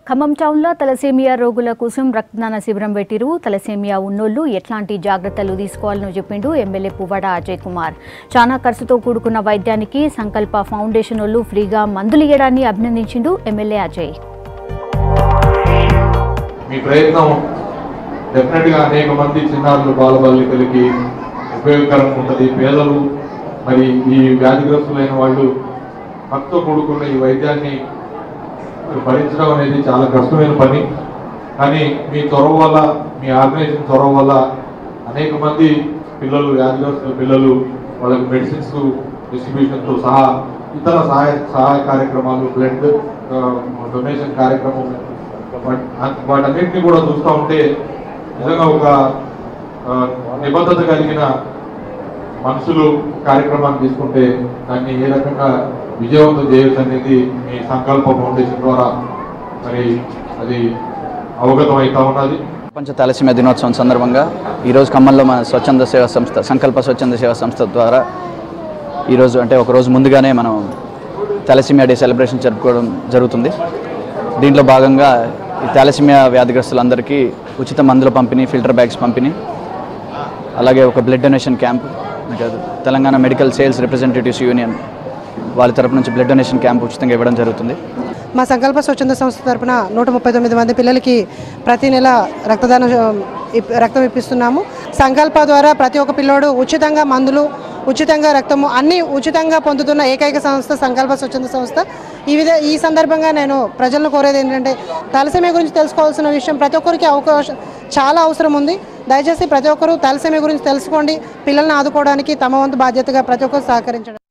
ఖమ్మం టౌన్లో తలసేమియా రోగుల కోసం రక్తదాన శిబిరం పెట్టిరు. తలసేమియా ఉన్నోళ్లు ఎట్లాంటి జాగ్రత్తలు తీసుకోవాలని చెప్పిండు ఎమ్మెల్యే పువ్వాడ అజయ్ కుమార్. చాలా ఖర్చుతో కూడుకున్న వైద్యానికి సంకల్ప ఫౌండేషన్ వాళ్ళు ఫ్రీగా మందులు ఇవ్వడాన్ని అభినందించిండు ఎమ్మెల్యే అజయ్. మీ ప్రయత్నం డెఫినెట్గా అనేక మంది చిన్నారులు బాలబాలికలకి ఉపయోగకరంగా ఉంటుంది. పేదలు మరి ఈ వ్యాధిగ్రస్తులైన వాళ్ళు ఖర్చుతో కూడుకున్న ఈ వైద్యాన్ని భరించడం అనేది చాలా కష్టమైన పని. కానీ మీ చొరవ వల్ల, మీ ఆర్గనైజేషన్ చొరవ వల్ల అనేక మంది పిల్లలు, వ్యాధిగ్రస్తుల పిల్లలు వాళ్ళకి మెడిసిన్స్ డిస్ట్రిబ్యూషన్తో సహా ఇతర సహాయ కార్యక్రమాలు, బ్లడ్ డొనేషన్ కార్యక్రమం, వాటన్నింటినీ కూడా చూస్తూ ఉంటే నిజంగా ఒక నిబద్ధత కలిగిన మనుషులు కార్యక్రమాన్ని తీసుకుంటే దాన్ని ఏ రకంగా విజయవంతం చేయవచ్చు అనేది మీ సంకల్ప ఫౌండేషన్ ద్వారా మరి అది అవగతం అవుతా ఉన్నది. ప్రపంచ తలసేమియా దినోత్సవం సందర్భంగా ఈరోజు ఖమ్మంలో మన స్వచ్ఛంద సేవా సంస్థ సంకల్ప స్వచ్ఛంద సేవా సంస్థ ద్వారా ఈరోజు అంటే ఒకరోజు ముందుగానే మనం తలసేమియా డే సెలబ్రేషన్ జరుపుకోవడం జరుగుతుంది. దీంట్లో భాగంగా ఈ తలసేమియా వ్యాధిగ్రస్తులందరికీ ఉచిత మందుల పంపిణీ, ఫిల్టర్ బ్యాగ్స్ పంపిణీ, అలాగే ఒక blood donation camp, Telangana medical sales representatives union వాళ్ళ తరపు నుంచి బ్లడ్ డొనేషన్ క్యాంప్ ఉచితంగా ఇవ్వడం జరుగుతుంది. మా సంకల్ప స్వచ్ఛంద సంస్థ తరపున 139 మంది పిల్లలకి ప్రతి నెల రక్తం ఇప్పిస్తున్నాము. సంకల్ప ద్వారా ప్రతి ఒక్క పిల్లోడు ఉచితంగా మందులు, ఉచితంగా రక్తము అన్నీ ఉచితంగా పొందుతున్న ఏకైక సంస్థ సంకల్ప స్వచ్ఛంద సంస్థ. ఈ సందర్భంగా నేను ప్రజలను కోరేది ఏంటంటే, తలసేమియా గురించి తెలుసుకోవాల్సిన విషయం ప్రతి ఒక్కరికి చాలా అవసరం ఉంది. దయచేసి ప్రతి ఒక్కరూ తలసేమియా గురించి తెలుసుకోండి. పిల్లల్ని ఆదుకోవడానికి తమ వంతు బాధ్యతగా ప్రతి ఒక్కరు సహకరించండి.